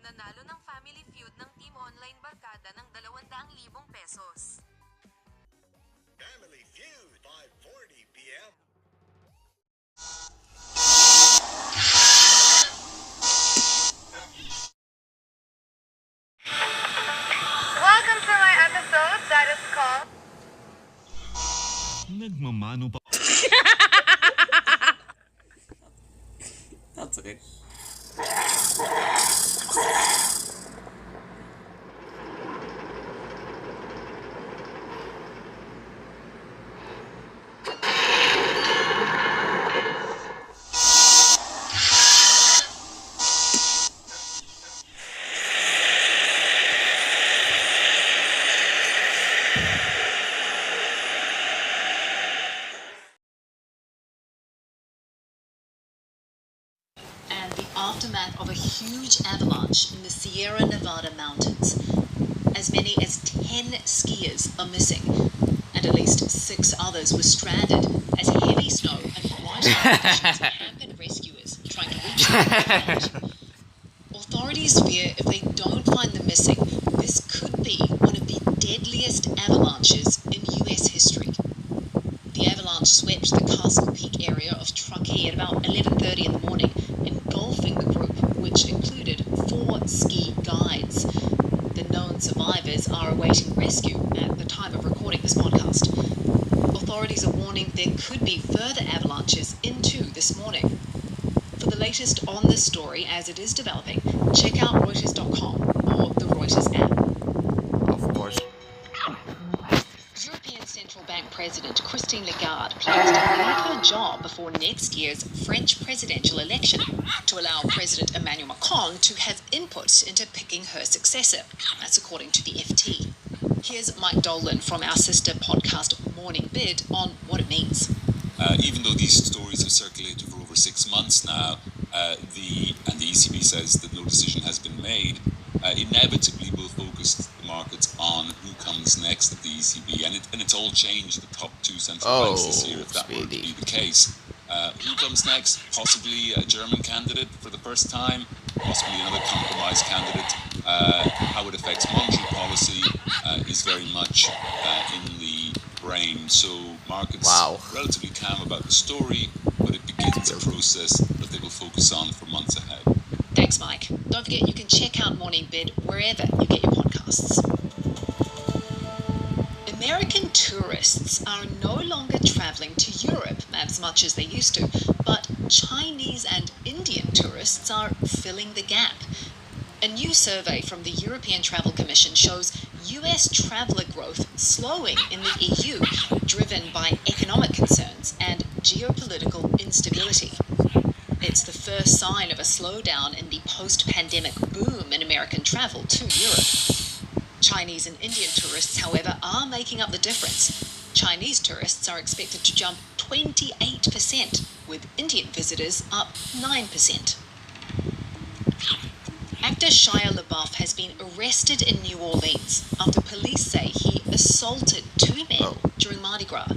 Nanalo ng Family Feud ng Team Online Barkada ng 200,000 pesos. Family Feud, 5:40 p.m. Welcome to my episode that is called Nagmamano pa. That's okay. And the aftermath of a huge avalanche in the Sierra Nevada mountains. As many as 10 skiers are missing, and at least 6 others were stranded as heavy snow and whiteout conditions hampered rescuers trying to reach them. Authorities fear if they don't find the missing, this could be one of the deadliest avalanches in US history. The avalanche swept the Castle Peak area of Truckee at about 11:30 in the morning, engulfing the group, which included 4 ski guides. The known survivors are awaiting rescue at the time of recording this podcast. Authorities are warning there could be further avalanches into this morning. For the latest on this story as it is developing, check out Reuters.com or the Reuters app. Of course. European Central Bank President Christine Lagarde plans to leave her job before next year's French presidential election to allow President Emmanuel Macron to have input into picking her successor. That's according to the FT. Here's Mike Dolan from our sister podcast Morning Bid on what it means. Even though these stories have circulated for over 6 months now, the ECB says that no decision has been made, inevitably will focus the markets on who comes next at the ECB, and it's all changed the top 2 central banks this year if that were to be the case. Who comes next? Possibly a German candidate for the first time, possibly another compromise candidate. How it affects monetary policy is very much in the brain. So markets relatively calm about the story, but it begins a process that they will focus on for months ahead. Thanks, Mike. Don't forget you can check out Morning Bid wherever you get your podcasts. American tourists are no longer traveling to Europe as much as they used to, but Chinese and Indian tourists are filling the gap. A new survey from the European Travel Commission shows US traveller growth slowing in the EU, driven by economic concerns and geopolitical instability. It's the first sign of a slowdown in the post-pandemic boom in American travel to Europe. Chinese and Indian tourists, however, are making up the difference. Chinese tourists are expected to jump 28%, with Indian visitors up 9%. Actor Shia LaBeouf has been arrested in New Orleans after police say he assaulted 2 men during Mardi Gras.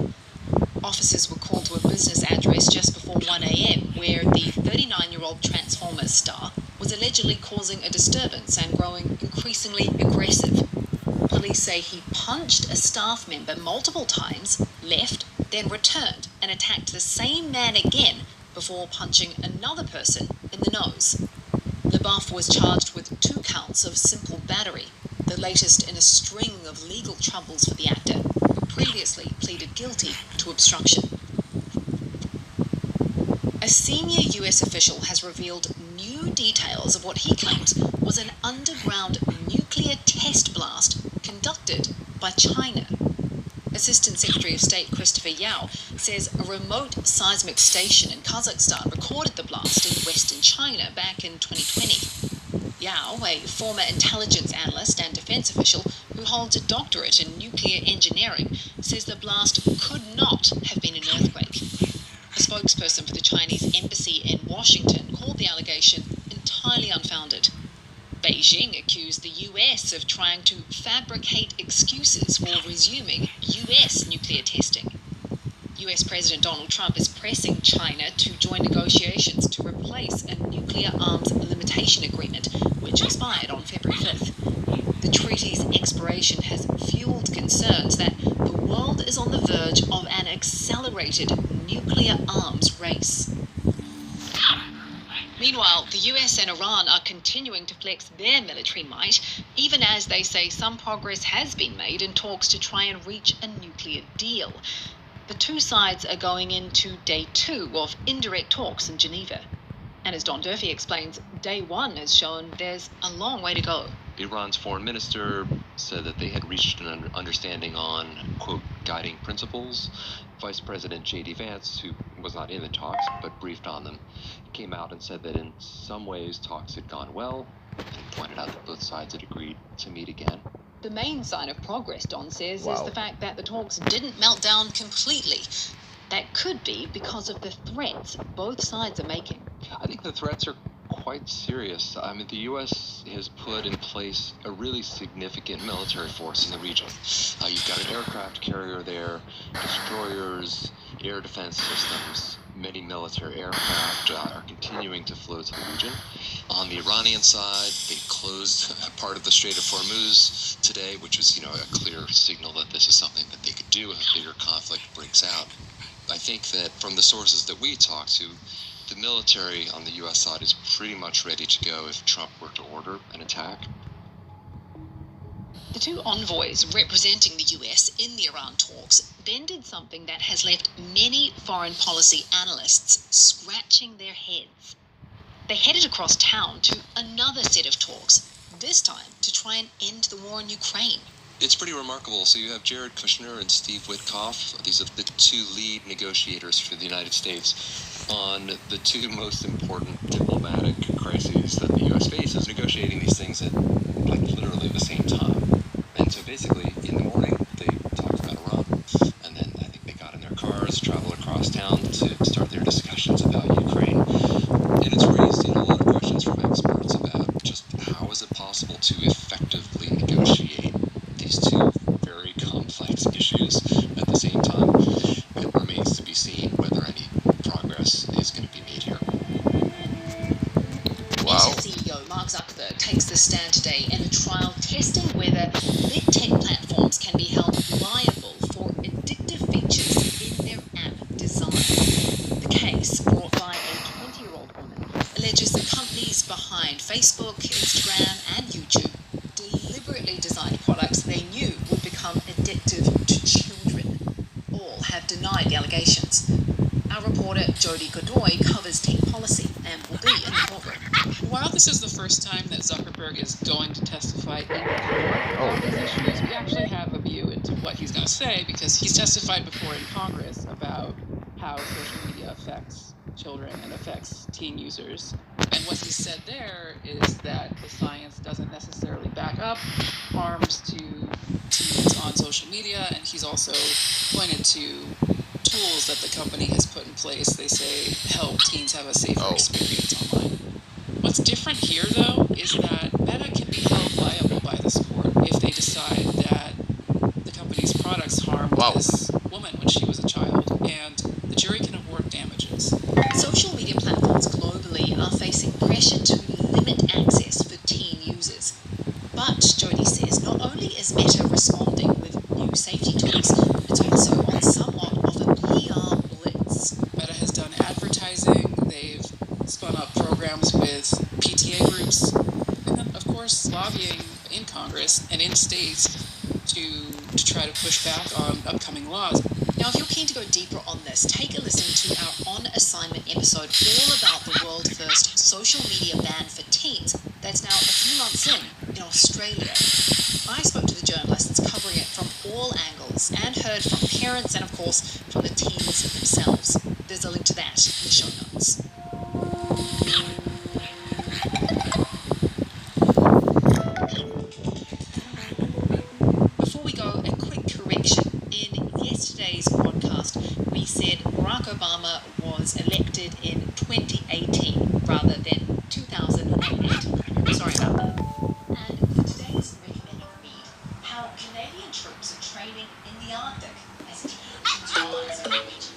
Officers were called to a business address just before 1 a.m. where the 39-year-old Transformers star was allegedly causing a disturbance and growing increasingly aggressive. Police say he punched a staff member multiple times, left, then returned and attacked the same man again before punching another person in the nose. LaBeouf was charged with 2 counts of simple battery, the latest in a string of legal troubles for the actor, who previously pleaded guilty to obstruction. A senior US official has revealed new details of what he claims was an underground nuclear test blast conducted by China. Assistant Secretary of State Christopher Yao says a remote seismic station in Kazakhstan recorded the blast in western China back in 2020. Yao, a former intelligence analyst and defense official who holds a doctorate in nuclear engineering, says the blast could not have been an earthquake. A spokesperson for the Chinese embassy in Washington called the allegation entirely unfounded. Beijing accused the US of trying to fabricate excuses for resuming US nuclear testing. US President Donald Trump is pressing China to join negotiations to replace a nuclear arms limitation agreement, which expired on February 5th. The treaty's expiration has fueled concerns that the world is on the verge of an accelerated nuclear arms race. Meanwhile, the US and Iran are continuing to flex their military might, even as they say some progress has been made in talks to try and reach a nuclear deal. The two sides are going into day 2 of indirect talks in Geneva. And as Don Durfee explains, day 1 has shown there's a long way to go. Iran's foreign minister said that they had reached an understanding on, quote, guiding principles. Vice President J.D. Vance, who was not in the talks but briefed on them, came out and said that in some ways talks had gone well and pointed out that both sides had agreed to meet again. The main sign of progress, Don says, is the fact that the talks didn't melt down completely. That could be because of the threats both sides are making. I think the threats are quite serious. I mean, the U.S. has put in place a really significant military force in the region. You've got an aircraft carrier there, destroyers, air defense systems. Many military aircraft are continuing to flow to the region. On the Iranian side, they closed part of the Strait of Hormuz today, which was, a clear signal that this is something that they could do if a bigger conflict breaks out. I think that from the sources that we talk to, the military on the U.S. side is pretty much ready to go if Trump were to order an attack. The two envoys representing the US in the Iran talks then did something that has left many foreign policy analysts scratching their heads. They headed across town to another set of talks, this time to try and end the war in Ukraine. It's pretty remarkable. So you have Jared Kushner and Steve Witkoff. These are the two lead negotiators for the United States on the two most important diplomatic crises that the U.S. faces, negotiating these things at literally the same time. And so basically, in the morning, they talked about Iran, and then I think they got in their cars, traveled across town to start their discussions about Ukraine. And it's raised a lot of questions from experts about just how is it possible to effectively negotiate these two very complex issues at the same time. It remains to be seen whether any progress is going to be made here. Meta CEO Mark Zuckerberg takes the stand today in a trial testing whether big tech platforms can be held liable for addictive features in their app design. The case, brought by a 20-year-old woman, alleges the companies behind Facebook, Instagram, and YouTube deliberately designed products they knew would become addictive to children. All have denied the allegations. Our reporter Jody Godoy covers tech policy and will be in the courtroom. While this is the first time that Zuckerberg is going to testify in court on these issues, we actually have a view into what he's going to say because he's testified before in Congress about how social media affects children and affects teen users. And what he said there is that the science doesn't necessarily back up harms to teens on social media, and he's also pointed to tools that the company has put in place, they say, help teens have a safer experience online. What's different here, though, is that Meta can be held liable by this court if they decide that the company's products harmed this woman when she was a child, and the jury can award damages. Social media platforms globally are facing pressure to limit access for teen users. But, Jody says, not only is Meta responding with new safety tools, it's also on somewhat of a PR blitz. Meta has done advertising, they've spun up programs with PTA groups, and then, of course, lobbying in Congress and in states to try to push back on upcoming laws. Now, if you're keen to go deeper on this, take a listen to our On Assignment episode all about the world-first social media ban for teens that's now a few months in Australia. I spoke to the journalists covering it from all angles and heard from parents and, of course, from the teens themselves. There's a link to that in the show notes. Before we go, a quick correction. In yesterday's podcast, we said Barack Obama was elected in 2018 rather than 2008. Sorry about that. And for today's recommended read, how Canadian troops are training in the Arctic as teams utilize the region.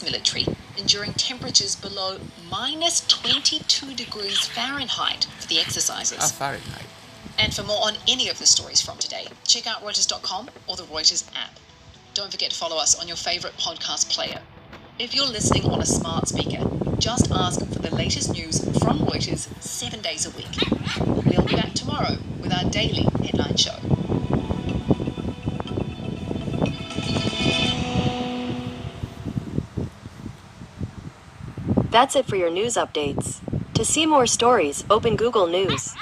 military, enduring temperatures below minus 22 degrees Fahrenheit for the exercises. Fahrenheit. And for more on any of the stories from today, check out Reuters.com or the Reuters app. Don't forget to follow us on your favorite podcast player. If you're listening on a smart speaker, just ask for the latest news from Reuters 7 days a week. We'll be back tomorrow with our daily headline show. That's it for your news updates. To see more stories, open Google News.